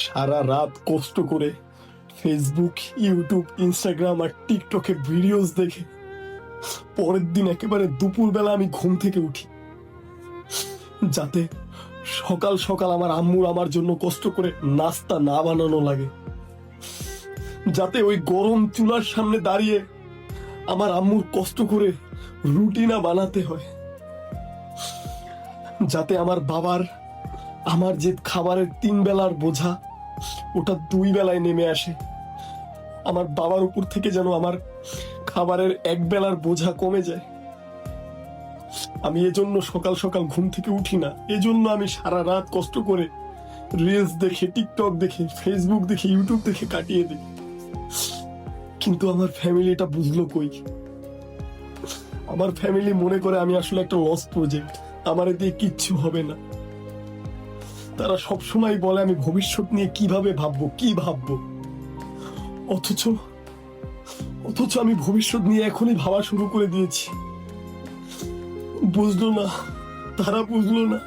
সারা রাত কষ্ট করে ফেসবুক, ইউটিউব, ইনস্টাগ্রাম আর টিকটকে ভিডিওস দেখে পরের দিন একেবারে দুপুরবেলা আমি ঘুম থেকে উঠি, যাতে সকাল সকাল আমার আম্মুর আমার জন্য কষ্ট করে নাস্তা না বানানো লাগে, যাতে ওই গরম চুলার সামনে দাঁড়িয়ে আমার আম্মুর কষ্ট করে রুটি না বানাতে হয়, যাতে আমার বাবার আমার যে খাবারের 3 বেলার বোঝা ওটা 2 বেলায় নেমে আসে, আমার বাবার উপর থেকে যেন আমার খাবারের 1 বেলার বোঝা কমে যায়। আমি এজন্য সকাল সকাল ঘুম থেকে উঠি না, এজন্য আমি সারা রাত কষ্ট করে রিলস দেখে, টিকটক দেখে, ফেসবুক দেখে, ইউটিউব দেখে কাটিয়ে দিই। কিন্তু আমার ফ্যামিলিটা বুঝলো কই? আমার ফ্যামিলি মনে করে আমি আসলে একটা লস প্রজেক্ট, আমার দিয়ে কিচ্ছু হবে না। তারা সবসময় বলে আমি ভবিষ্যৎ নিয়ে কিভাবে ভাববো, কি ভাববো, অথচ অথচ আমি ভবিষ্যৎ নিয়ে এখনই ভাবা শুরু করে দিয়েছি। বুঝলো না, তারা বুঝলো না।